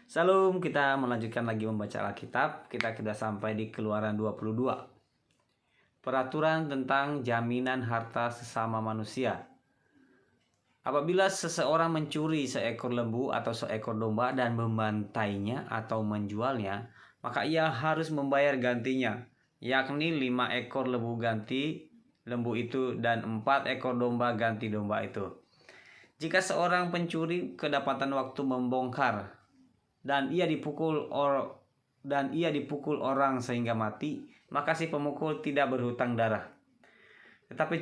Salam, kita melanjutkan lagi membaca Alkitab. Kita sudah sampai di Keluaran 22. Peraturan tentang jaminan harta sesama manusia. Apabila seseorang mencuri seekor lembu atau seekor domba dan membantainya atau menjualnya, maka ia harus membayar gantinya, yakni 5 ekor lembu ganti lembu itu dan 4 ekor domba ganti domba itu. Jika seorang pencuri kedapatan waktu membongkar dan ia dipukul orang sehingga mati, maka si pemukul tidak berhutang darah. Tetapi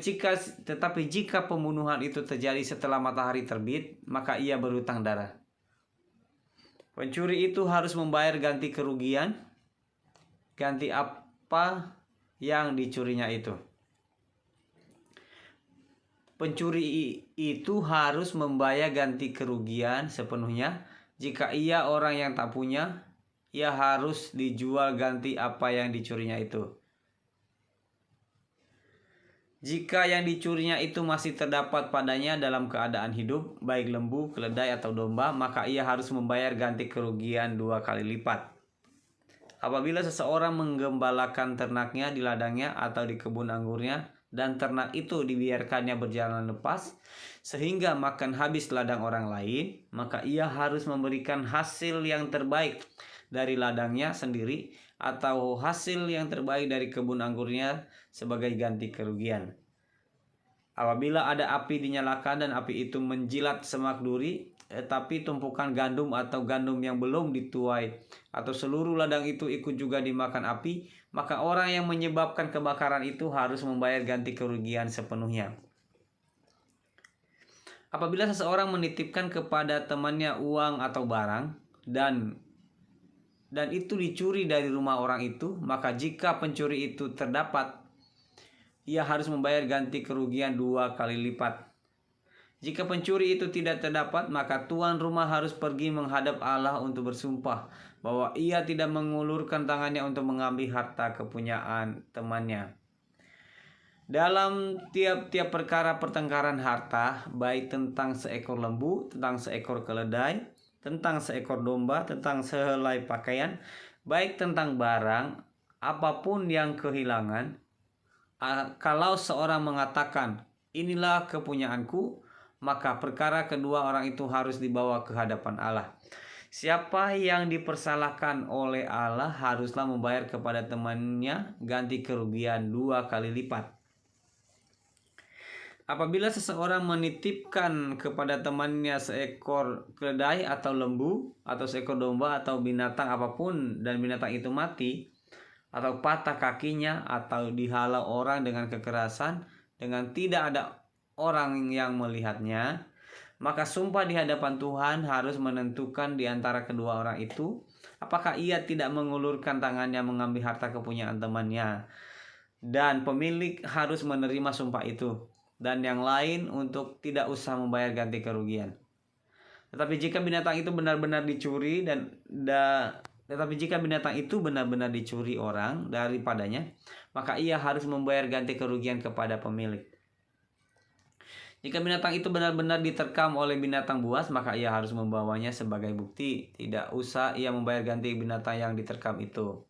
jika pembunuhan itu terjadi setelah matahari terbit, maka ia berhutang darah. Pencuri itu harus membayar ganti kerugian, ganti apa yang dicurinya itu. Pencuri itu harus membayar ganti kerugian sepenuhnya. Jika ia orang yang tak punya, ia harus dijual ganti apa yang dicurinya itu. Jika yang dicurinya itu masih terdapat padanya dalam keadaan hidup, baik lembu, keledai atau domba, maka ia harus membayar ganti kerugian 2 kali lipat. Apabila seseorang menggembalakan ternaknya di ladangnya atau di kebun anggurnya, dan ternak itu dibiarkannya berjalan lepas sehingga makan habis ladang orang lain, maka ia harus memberikan hasil yang terbaik dari ladangnya sendiri atau hasil yang terbaik dari kebun anggurnya sebagai ganti kerugian. Apabila ada api dinyalakan dan api itu menjilat semak duri, tapi tumpukan gandum atau gandum yang belum dituai atau seluruh ladang itu ikut juga dimakan api, maka orang yang menyebabkan kebakaran itu harus membayar ganti kerugian sepenuhnya. Apabila seseorang menitipkan kepada temannya uang atau barang dan itu dicuri dari rumah orang itu, maka jika pencuri itu terdapat, ia harus membayar ganti kerugian 2 kali lipat. Jika pencuri itu tidak terdapat, maka tuan rumah harus pergi menghadap Allah untuk bersumpah bahwa ia tidak mengulurkan tangannya untuk mengambil harta kepunyaan temannya. Dalam tiap-tiap perkara pertengkaran harta, baik tentang seekor lembu, tentang seekor keledai, tentang seekor domba, tentang sehelai pakaian, baik tentang barang apapun yang kehilangan, kalau seorang mengatakan, inilah kepunyaanku, maka perkara kedua orang itu harus dibawa ke hadapan Allah. Siapa yang dipersalahkan oleh Allah haruslah membayar kepada temannya ganti kerugian 2 kali lipat. Apabila seseorang menitipkan kepada temannya seekor keledai atau lembu atau seekor domba atau binatang apapun dan binatang itu mati atau patah kakinya atau dihalau orang dengan kekerasan dengan tidak ada orang yang melihatnya, maka sumpah di hadapan Tuhan harus menentukan di antara kedua orang itu apakah ia tidak mengulurkan tangannya mengambil harta kepunyaan temannya, dan pemilik harus menerima sumpah itu dan yang lain untuk tidak usah membayar ganti kerugian. Tetapi jika binatang itu benar-benar dicuri orang daripadanya, maka ia harus membayar ganti kerugian kepada pemilik. Jika binatang itu benar-benar diterkam oleh binatang buas, maka ia harus membawanya sebagai bukti. Tidak usah ia membayar ganti binatang yang diterkam itu.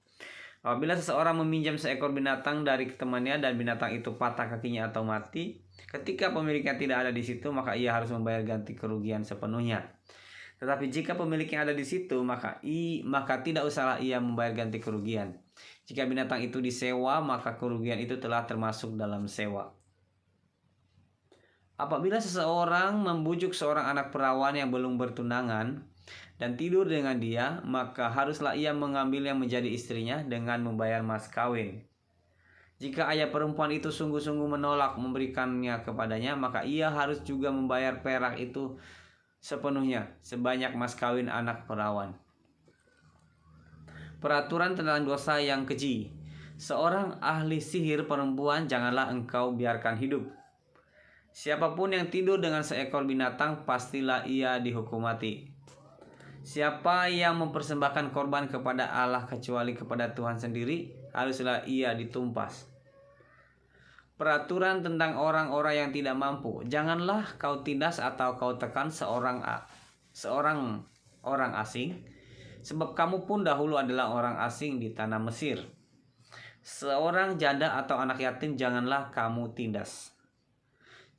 Apabila seseorang meminjam seekor binatang dari temannya dan binatang itu patah kakinya atau mati, ketika pemiliknya tidak ada di situ, maka ia harus membayar ganti kerugian sepenuhnya. Tetapi jika pemiliknya ada di situ, maka tidak usahlah ia membayar ganti kerugian. Jika binatang itu disewa, maka kerugian itu telah termasuk dalam sewa. Apabila seseorang membujuk seorang anak perawan yang belum bertunangan dan tidur dengan dia, maka haruslah ia mengambilnya menjadi istrinya dengan membayar mas kawin. Jika ayah perempuan itu sungguh-sungguh menolak memberikannya kepadanya, maka ia harus juga membayar perak itu sepenuhnya, sebanyak mas kawin anak perawan. Peraturan tentang dosa yang keji. Seorang ahli sihir perempuan janganlah engkau biarkan hidup. Siapapun yang tidur dengan seekor binatang, pastilah ia dihukum mati. Siapa yang mempersembahkan korban kepada Allah kecuali kepada Tuhan sendiri, haruslah ia ditumpas. Peraturan tentang orang-orang yang tidak mampu. Janganlah kau tindas atau kau tekan seorang orang asing Sebab kamu pun dahulu adalah orang asing di tanah Mesir. Seorang janda atau anak yatim janganlah kamu tindas.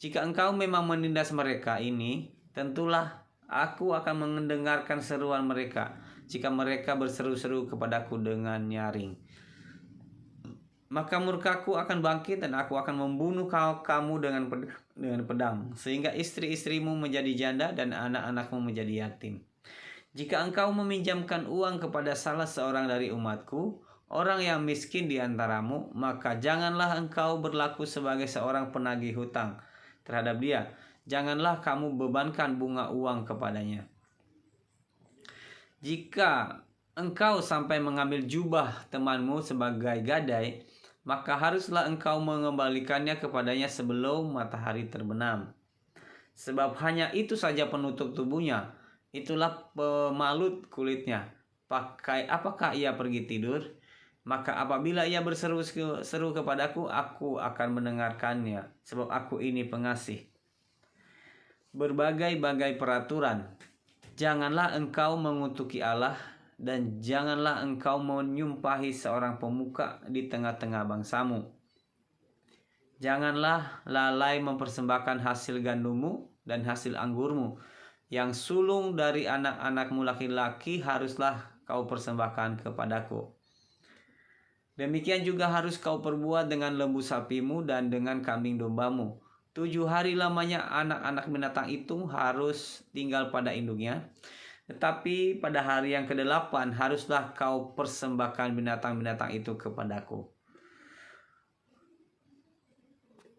Jika engkau memang menindas mereka ini, tentulah aku akan mendengarkan seruan mereka jika mereka berseru-seru kepadaku dengan nyaring. Maka murkaku akan bangkit dan aku akan membunuh kamu dengan pedang, sehingga istri-istrimu menjadi janda dan anak-anakmu menjadi yatim. Jika engkau meminjamkan uang kepada salah seorang dari umatku, orang yang miskin di antaramu, maka janganlah engkau berlaku sebagai seorang penagih hutang terhadap dia. Janganlah kamu bebankan bunga uang kepadanya. Jika engkau sampai mengambil jubah temanmu sebagai gadai, maka haruslah engkau mengembalikannya kepadanya sebelum matahari terbenam. Sebab hanya itu saja penutup tubuhnya, itulah pemalut kulitnya. Apakah ia pergi tidur? Maka apabila ia berseru kepadaku, aku akan mendengarkannya, sebab aku ini pengasih. Berbagai-bagai peraturan. Janganlah engkau mengutuki Allah, dan janganlah engkau menyumpahi seorang pemuka di tengah-tengah bangsamu. Janganlah lalai mempersembahkan hasil gandummu dan hasil anggurmu. Yang sulung dari anak-anakmu laki-laki haruslah kau persembahkan kepadaku. Demikian juga harus kau perbuat dengan lembu sapimu dan dengan kambing dombamu. 7 hari lamanya anak-anak binatang itu harus tinggal pada induknya. Tetapi pada hari yang ke-8 haruslah kau persembahkan binatang-binatang itu kepadaku.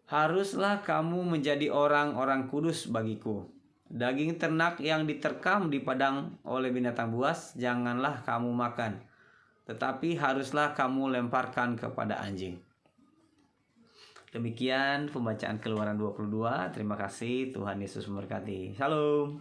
Haruslah kamu menjadi orang-orang kudus bagiku. Daging ternak yang diterkam di padang oleh binatang buas janganlah kamu makan, tetapi haruslah kamu lemparkan kepada anjing. Demikian pembacaan Keluaran 22. Terima kasih, Tuhan Yesus memberkati. Shalom.